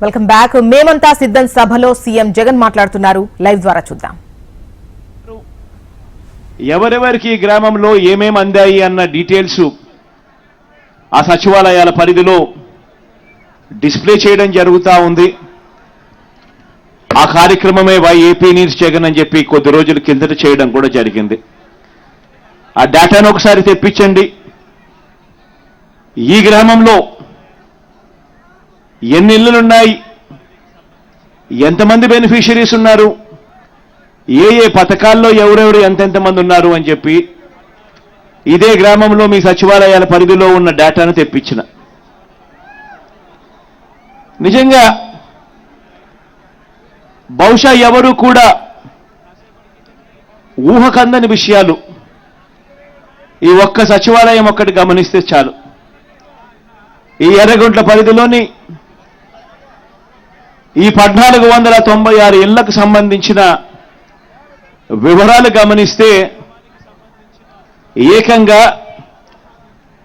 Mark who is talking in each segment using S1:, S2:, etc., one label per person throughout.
S1: Welcome back. మేమంతా సిద్ధం సభలో సీఎం జగన్ మాట్లాడుతున్నారు. లైవ్ ద్వారా చూద్దాం.
S2: ఎవరెవరికి గ్రామంలో ఏమేం అందాయి అన్న డీటెయిల్స్ ఆ సచివాలయాల పరిధిలో డిస్ప్లే చేయడం జరుగుతూ ఉంది. ఆ కార్యక్రమమే ఏపీ నీడ్స్ జగన్ అని చెప్పి కొద్ది రోజుల కిందట చేయడం కూడా జరిగింది. ఆ డేటాను ఒకసారి తెప్పించండి. ఈ గ్రామంలో ఎన్ని ఇళ్లున్నాయి, ఎంతమంది బెనిఫిషరీస్ ఉన్నారు, ఏ ఏ పథకాల్లో ఎవరెవరు ఎంతెంతమంది ఉన్నారు అని చెప్పి ఇదే గ్రామంలో మీ సచివాలయాల పరిధిలో ఉన్న డేటాను తెప్పించిన. నిజంగా బహుశా ఎవరు కూడా ఊహకందని విషయాలు ఈ ఒక్క సచివాలయం ఒక్కటి గమనిస్తే చాలు. ఈ ఎర్రగుంట్ల పరిధిలోని ఈ 1496 ఇళ్లకు సంబంధించిన వివరాలు గమనిస్తే ఏకంగా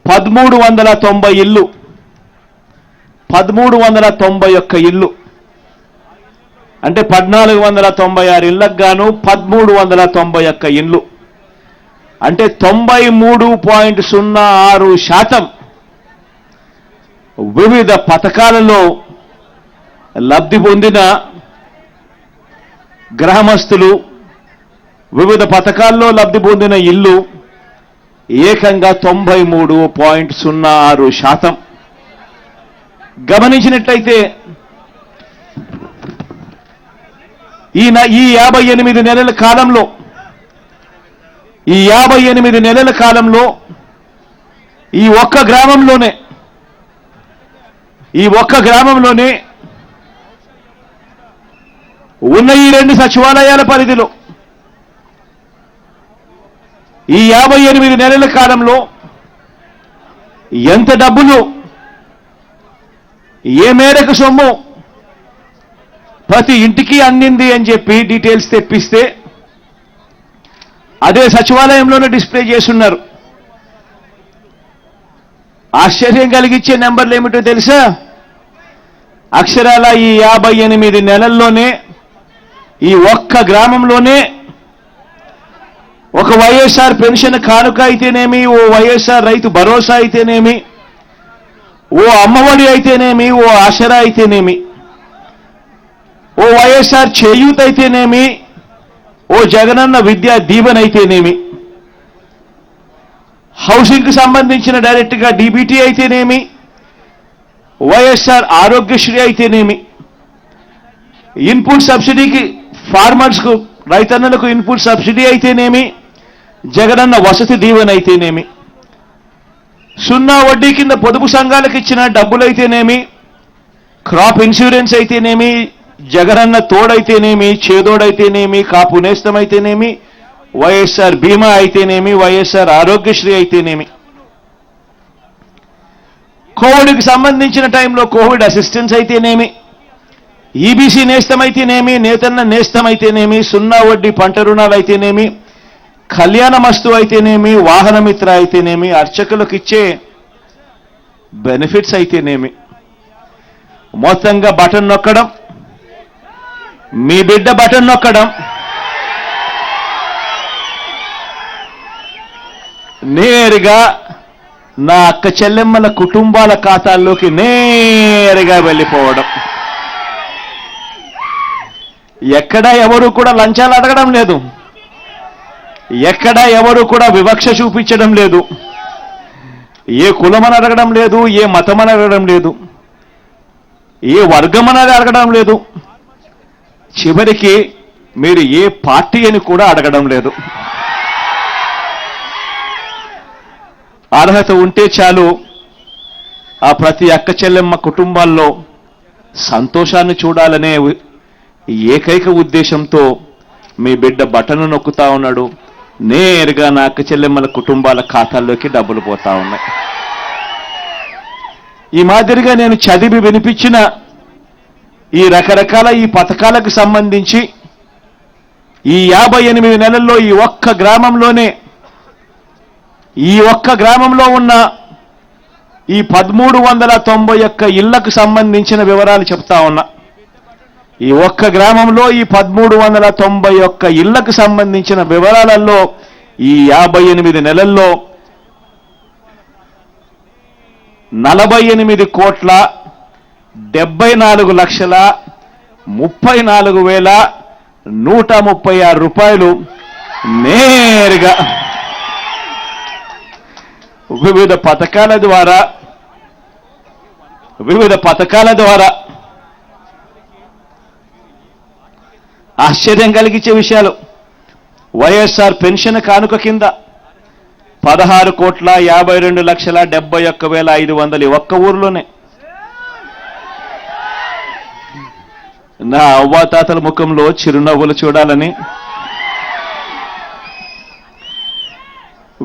S2: 1390 ఇళ్ళు, 1391 ఇళ్ళు అంటే 1496 ఇళ్లకు గాను 1391 ఇళ్ళు అంటే 93.06% వివిధ పథకాలలో లబ్ధి పొందిన గ్రామస్తులు, వివిధ పథకాల్లో లబ్ధి పొందిన ఇల్లు ఏకంగా 93.06%. గమనించినట్లయితే ఈ 58 నెలల కాలంలో ఈ ఒక్క గ్రామంలోనే ఉన్న ఈ 2 సచివాలయాల పరిధిలో ఈ 58 నెలల కాలంలో ఎంత డబ్బులు, ఏ మేరకు సొమ్ము ప్రతి ఇంటికి అందింది అని చెప్పి డీటెయిల్స్ తెప్పిస్తే అదే సచివాలయంలోనే డిస్ప్లే చేస్తున్నారు. ఆశ్చర్యం కలిగించే నెంబర్లు ఏమిటో తెలుసా? అక్షరాల ఈ 58 నెలల్లోనే ఈ ఒక్క గ్రామంలోనే ఒక వైఎస్ఆర్ పెన్షన్ కానుక అయితేనేమి, ఓ వైఎస్ఆర్ రైతు భరోసా అయితేనేమి, ఓ అమ్మఒడి అయితేనేమి, ఓ ఆసరా అయితేనేమి, ఓ వైఎస్ఆర్ చేయూత్ అయితేనేమి, ఓ జగనన్న విద్యా దీవెన అయితేనేమి, హౌసింగ్కి సంబంధించిన డైరెక్ట్గా డీబీటీ అయితేనేమి, వైఎస్ఆర్ ఆరోగ్యశ్రీ అయితేనేమి, ఇన్పుట్ సబ్సిడీకి ఫార్మర్స్కు రైతన్నలకు ఇన్పుట్ సబ్సిడీ అయితేనేమి, జగనన్న వసతి దీవెన అయితేనేమి, 0 వడ్డీ కింద పొదుపు సంఘాలకు ఇచ్చిన డబ్బులైతేనేమి, క్రాప్ ఇన్సూరెన్స్ అయితేనేమి, జగనన్న తోడైతేనేమి, చేదోడైతేనేమి, కాపు నేస్తమైతేనేమి, వైఎస్ఆర్ బీమా అయితేనేమి, వైఎస్ఆర్ ఆరోగ్యశ్రీ అయితేనేమి, కోవిడ్కి సంబంధించిన టైంలో కోవిడ్ అసిస్టెన్స్ అయితేనేమి, ఈబీసీ నేస్తమైతేనేమి, నేతన్న నేస్తమైతేనేమి, 0 వడ్డీ పంట రుణాలు అయితేనేమి, కళ్యాణమస్తు అయితేనేమి, వాహనమిత్ర అయితేనేమి, అర్చకులకు ఇచ్చే బెనిఫిట్స్ అయితేనేమి, మొత్తంగా బటన్ నొక్కడం, మీ బిడ్డ బటన్ నొక్కడం, నేరుగా నా అక్క చెల్లెమ్మల కుటుంబాల ఖాతాల్లోకి నేరుగా వెళ్ళిపోవడం. ఎక్కడా ఎవరు కూడా లంచాలు అడగడం లేదు, ఎక్కడా ఎవరు కూడా వివక్ష చూపించడం లేదు, ఏ కులమని అడగడం లేదు, ఏ మతమని అడగడం లేదు, ఏ వర్గమని అడగడం లేదు, చివరికి మీరు ఏ పార్టీ అని కూడా అడగడం లేదు. అర్హత ఉంటే చాలు ఆ ప్రతి అక్క చెల్లెమ్మ కుటుంబాల్లో సంతోషాన్ని చూడాలనే ఏకైక ఉద్దేశంతో మీ బిడ్డ బటన్ నొక్కుతా ఉన్నాడు. నేరుగా నా అక్క చెల్లెమ్మల కుటుంబాల ఖాతాల్లోకి డబ్బులు పోతా ఉన్నాయి. ఈ మాదిరిగా నేను చదివి వినిపించిన ఈ రకరకాల ఈ పథకాలకు సంబంధించి ఈ 58 నెలల్లో ఈ ఒక్క గ్రామంలో ఉన్న ఈ 1391 ఇళ్లకు సంబంధించిన వివరాలు చెప్తా ఉన్నా. ఈ ఒక్క గ్రామంలో ఈ 1391 ఇళ్లకు సంబంధించిన వివరాలలో ఈ 58 నెలల్లో 48,74,34,136 రూపాయలు నేరుగా వివిధ పథకాల ద్వారా ఆశ్చర్యం కలిగించే విషయాలు. వైఎస్ఆర్ పెన్షన్ కానుక కింద 16,52,71,500 ఒక్క ఊరిలోనే. నా అవ్వాతాతల ముఖంలో చిరునవ్వులు చూడాలని,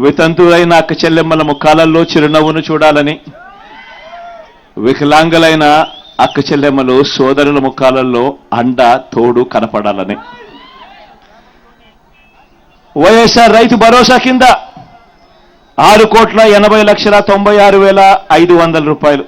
S2: వితంతువులైన అక్క చెల్లెమ్మల ముఖాలలో చిరునవ్వును చూడాలని, వికలాంగులైన అక్క చెల్లెమ్మలు సోదరుల ముఖాలలో అండ తోడు కనపడాలని. వైఎస్ఆర్ రైతు భరోసా కింద 6,80,96,500 రూపాయలు.